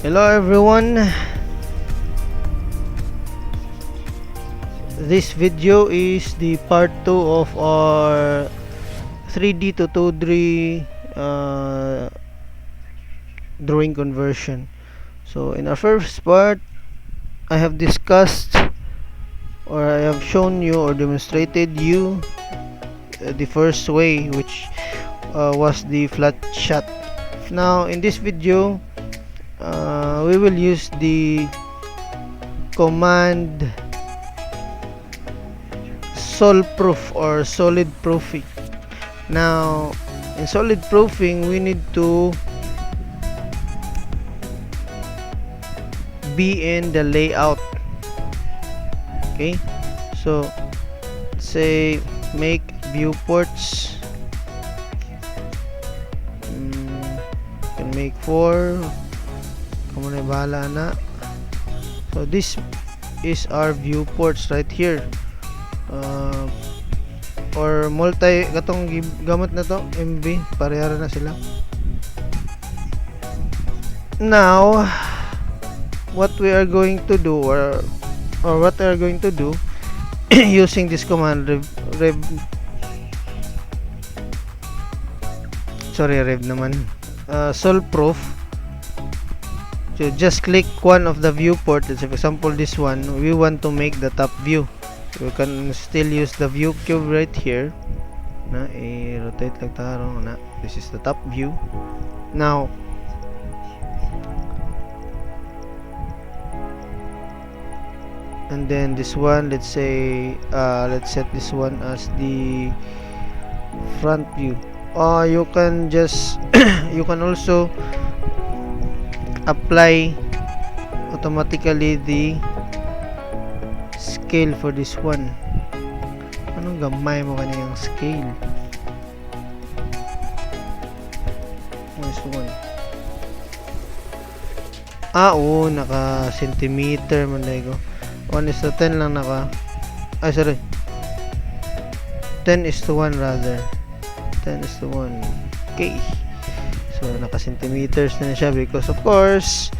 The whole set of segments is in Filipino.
Hello everyone, this video is the part 2 of our 3D to 2D drawing conversion. So in our first part, I have discussed, or I have shown you or demonstrated you the first way, which was the flat shot. Now in this video, we will use the command solproof or solid proofing. Now in solid proofing, we need to be in the layout. Okay, so say make viewports, can make 4, kamu na bahala na. So this is our viewports right here, or multi katong gamot na to MV, parehara na sila. Now what we are going to do, or what we are going to do using this command rev naman, solproof. So just click one of the viewport. Let's say for example this one, we want to make the top view. We can still use the view cube right here na i-rotate lang taro na. This is the top view. Now and then this one, let's say let's set this one as the front view. You can just you can also apply automatically the scale for this one. Anong gamay mo kaniyang scale? This one. Oo, naka centimeter man ko. 1:10 lang naka. Sorry. 10:1 rather. 10:1. Okay. So naka centimeters na siya because of course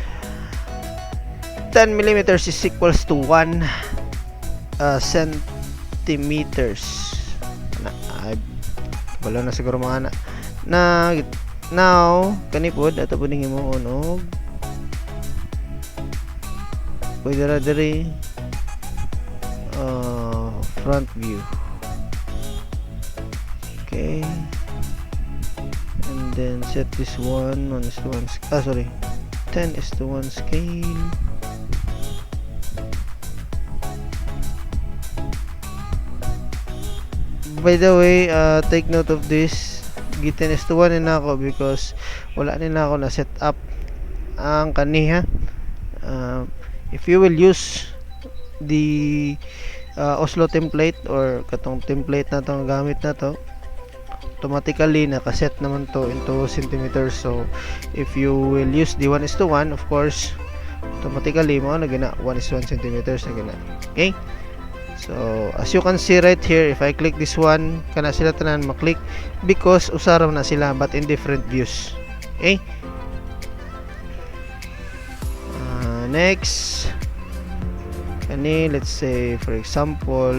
10 millimeters is equals to 1 centimeters. Kabalo na siguro mga na. Now kanipod ato po ning mo unog. Pwede ra diri front view. Okay. And then set this one 1:1 sorry, 10:1 scale. By the way, take note of this, gi-10:1 na ako because wala na ako na set up ang kaniha. If you will use the Oslo template or katong template na to gamit na to, automatically nakaset naman to into centimeters. So if you will use the 1:1, of course automatically mo na gina 1:1 centimeters na gina. Okay, so as you can see right here, if I click this one, kana sila tanan maklik because usara na sila but in different views. Okay, next kani, let's say for example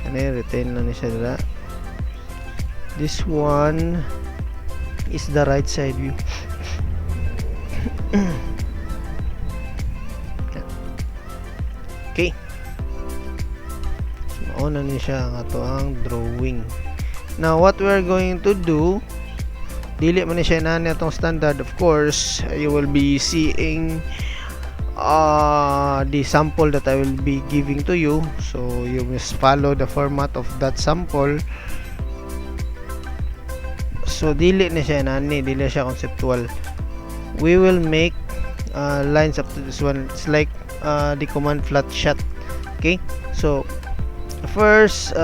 kani retain na ni siya dira. This one is the right side view. Okay, so mauna ni siya ang ato ang drawing. Now what we are going to do, dili man ni siya na atong standard. Of course you will be seeing the sample that I will be giving to you, so you must follow the format of that sample. So dili na siya nani, dili siya conceptual. We will make lines up to this one. It's like the command flat shot. Okay, so first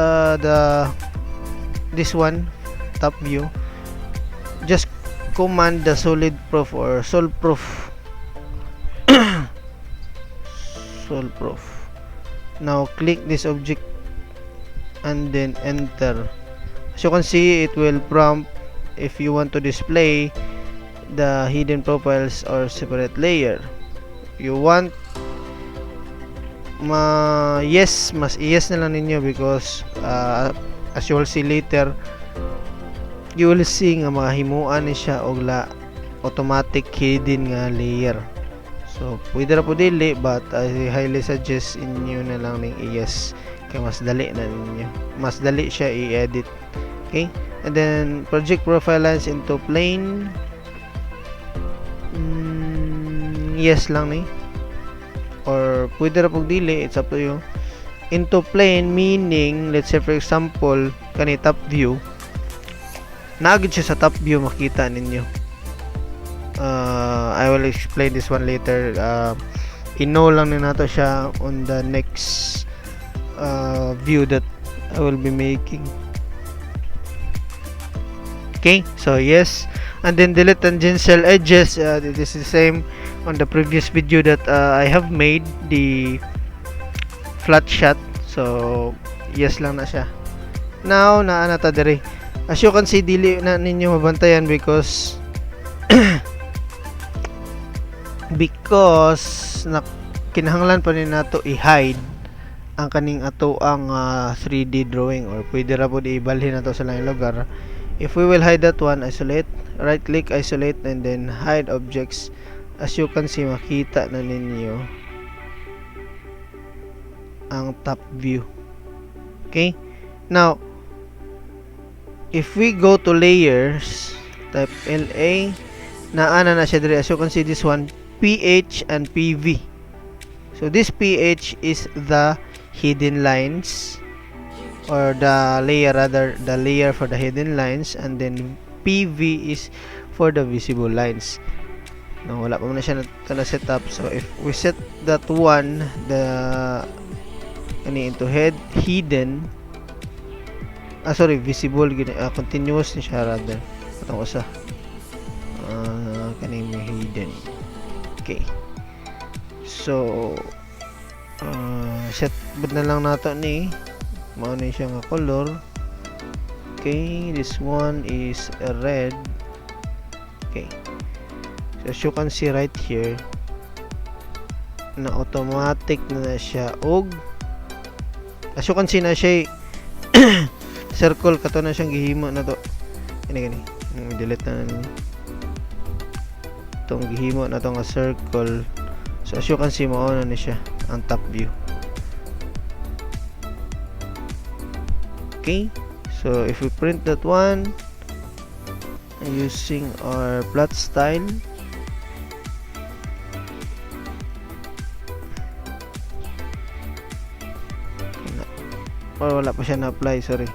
this one top view, just command the solid proof or solproof. Solproof. Now click this object and then enter. As you can see, it will prompt if you want to display the hidden profiles or separate layer. You want mas yes na lang ninyo because as you will see later, you will see nga mahimuan ni siya og automatic hidden nga layer. So pwede ra po dili, but I highly suggest inyo na lang ning yes kay mas dali na ninyo, mas dali siya i-edit. Okay, and then project profile lines into plane. Yes lang ni, or pwede ra pog dili, it's up to you. Into plane meaning, let's say for example kani top view, naagid siya sa top view, makita ninyo. I will explain this one later. I-know lang na nato siya on the next view that I will be making. Okay, so yes, and then delete tangential edges. This is the same on the previous video that I have made, the flat shot. So yes lang na siya. Now naa ta diri. As you can see, dili na ninyo mabantayan because kinahanglan pa ni nato i-hide ang kaning ato ang 3D drawing, or pwede ra pod ibalhin nato sa laing lugar. If we will hide that one, isolate, right click, isolate, and then hide objects. As you can see, makita na ninyo ang top view. Okay, now if we go to layers, type LA, naana na siya diri. As you can see, this one PH and PV. So this PH is the hidden lines, or the layer rather, the layer for the hidden lines, and then PV is for the visible lines. No, wala pa man na siya na set up. So if we set that one, the into hidden, visible, continuous ni siya rather. Katong usa kani may hidden. Okay, so set bud na lang nato ni mao ni siya nga color. Okay, this one is a red. Okay, so as you can see right here, na automatic na siya, og as you can see na siya circle, kato na siyang gihimo na to. Gani delete na ninyo itong gihimo na to nga circle. So as you can see, mao na ni siya ang top view. Okay, so if we print that one using our plot style, or wala pa siya na-apply, sorry.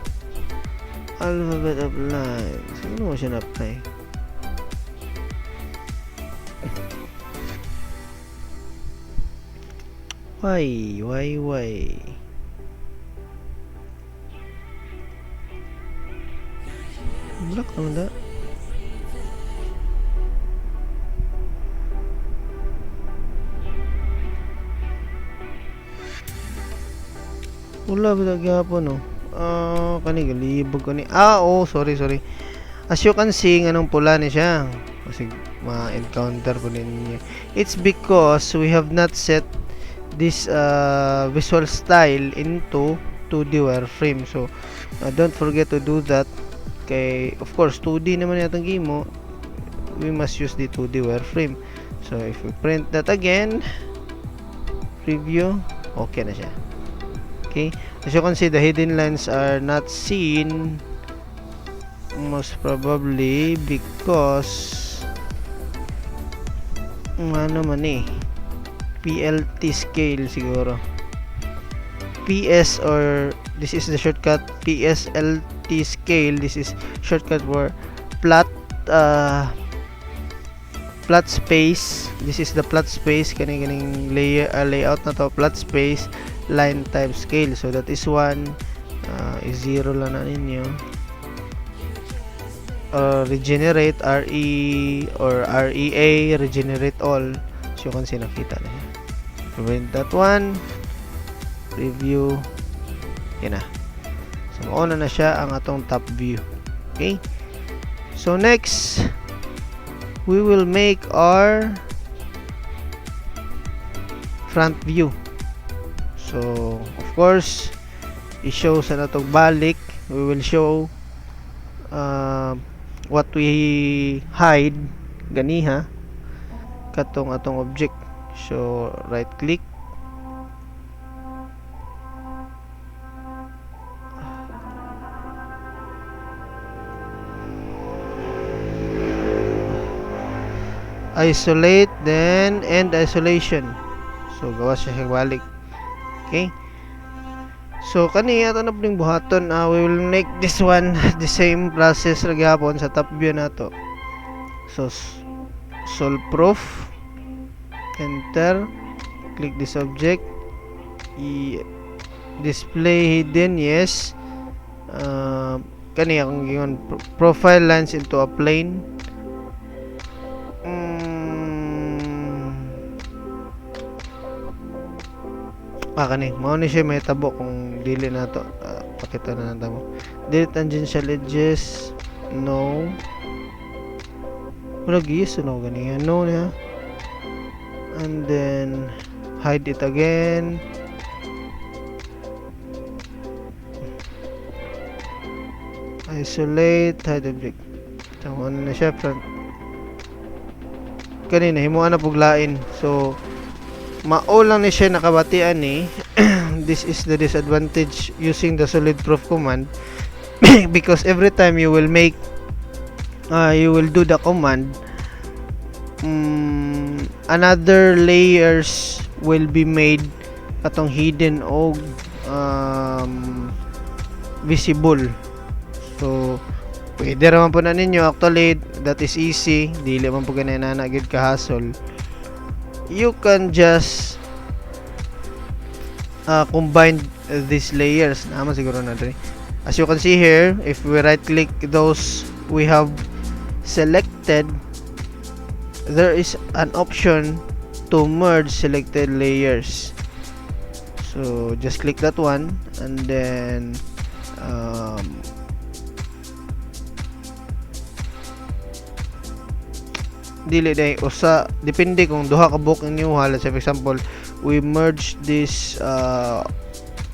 Alphabet of lines, ano mo siya na-apply? Why? Black naman da. Wala ba gyapon no? Kani galibog kani. Sorry. As you can see, nganong pula ni siya. Kasi ma-encounter po ninyo. It's because we have not set this visual style into 2D wireframe. So don't forget to do that. Kay of course 2D naman yatang gimo, we must use the 2D wireframe. So if we print that again, preview, okay na siya. Okay, as you can see, the hidden lines are not seen, most probably because ano man PLT scale siguro, PS, or this is the shortcut PSLT scale. This is shortcut for plot space. This is the plot space, kaning layout na to, plot space line type scale. So that is one, is 0 lang na ninyo. Regenerate, RE or REA, regenerate all. So you can see, nakita na yan. Print that one, preview, yan na. So mauna na siya ang atong top view. Okay, so next we will make our front view. So of course i-show sa natong balik, we will show what we hide ganiha katong atong object. So right click, isolate, then end isolation. So gawa siya balik. Okay, so kani ato na puning buhaton. We will make this one the same process ra gyapon sa top view nato. So solve proof, enter, click this object, display hidden, yes. Kani akong gingon profile lines into a plane. Kani mao ni siya may tabo kung dili na to. Pakita na lang tabo. Delete tangential edges, no. Wala gis, no gani no niya. And then hide it again. Isolate, hide object. Tama na siya front. Kanina himuan na puglain. So mao lang ni siya nakabatian ni. This is the disadvantage using the solid proof command. Because every time you will make you will do the command, another layers will be made atong hidden o visible. So pwede raman po na ninyo, actually that is easy, dili man po ganyan na gid ka hassle. You can just combine these layers. Naman siguro na rin. As you can see here, if we right click those we have selected, there is an option to merge selected layers. So just click that one, and then dili day usa, depende kung duha ka book ninyo. Hala, for example, we merge this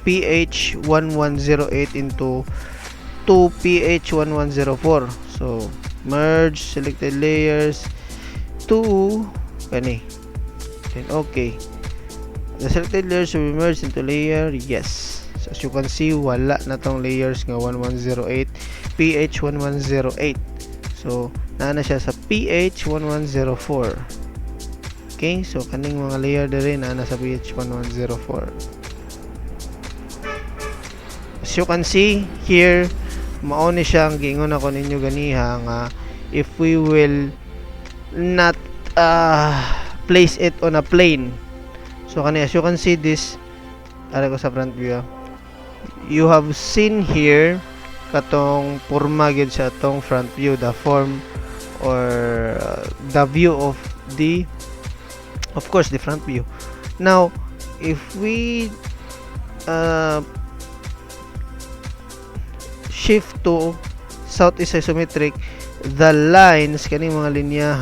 PH1108 into 2PH1104. So merge selected layers to kani, then okay, the selected layers will be merged into layer, yes. So as you can see, wala na tong layers nga 1108 PH1108. So na siya sa PH1104. Okay, so kaning mga layer dere na sa PH1104. As you can see here, mao ni siya ang giingon ako ninyo ganiha nga if we will not place it on a plane. So kani, as you can see this, ara ko sa front view, you have seen here katong porma gyud sa atong front view, the form or the view of the, of course, the front view. Now if we shift to southeast isometric, the lines kaning mga linya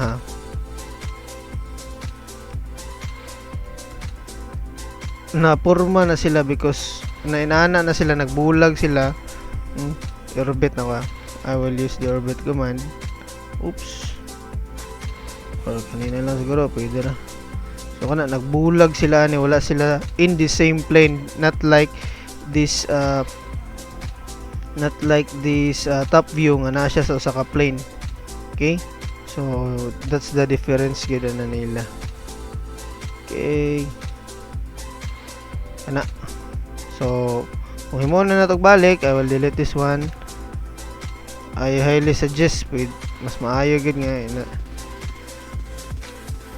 na porma na sila because inaana na sila, nagbulag sila. Orbit na ka. I will use the orbit command. Oops. Or kanina lang siguro pwede na. So kana nagbulag sila ni, wala sila in the same plane, not like this top view nga na siya sa usa ka plane. Okay? So that's the difference gyud na nila. Okay. Ana. So kung himo na natog balik, I will delete this one. I highly suggest with mas maayo gid nga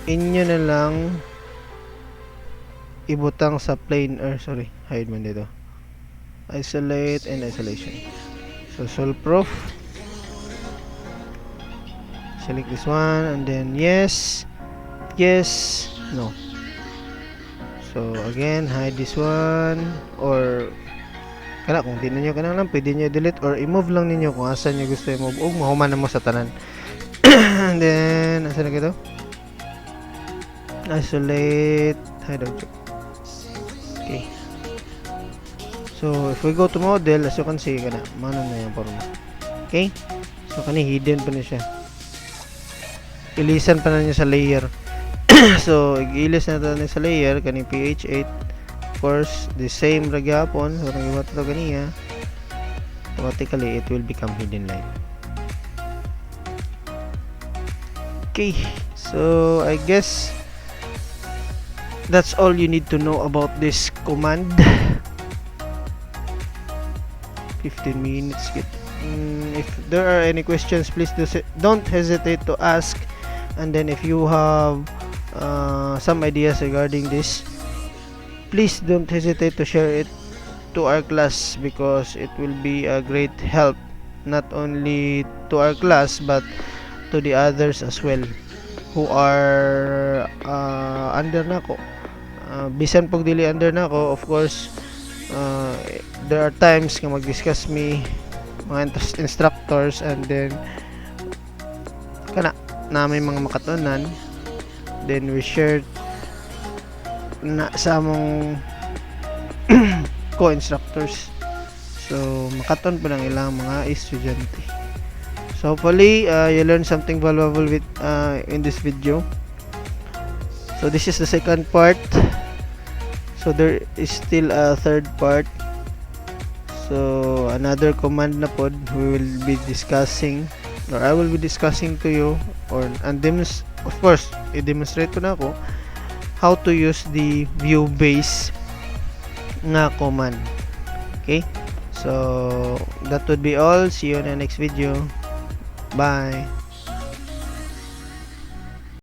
inyo na lang ibutang sa plane, or sorry, hide man dito. Isolate and isolation. So solve proof. Select this one and then yes, yes, no. So again, hide this one, or kana kung di ninyo lang, pwede nyo delete or i-move lang ninyo kung asa nyo gusto i-move, o mahuman na mo sa tanan. And then, asa na ito? Isolate hide object. Okay. So, if we go to model, as you can see, kana, mana na yung forma. Okay? So, kani hidden pa na siya. Ilisan pa na niya sa layer. So, ilis na ito sa layer, kani PH8. Of course, the same ragyapon. So, nang iwat ito ganiya, automatically, it will become hidden light. Okay. So, I guess, that's all you need to know about this command. 15 minutes. If there are any questions, please don't hesitate to ask. And then if you have some ideas regarding this, please don't hesitate to share it to our class, because it will be a great help not only to our class but to the others as well who are under nako. Bisan pag dili under nako, of course, there are times nga mag-discuss me mga instructors, and then kana na may mga makatunan, then we shared na sa among co-instructors, so makaton pa ng ilang mga estudyante. So hopefully you learn something valuable with in this video. So this is the second part, so there is still a third part. So another command na pod we will be discussing, or I will be discussing to you, or of course i-demonstrate ko na ako how to use the view base nga command. Okay, so that would be all. See you in the next video. Bye.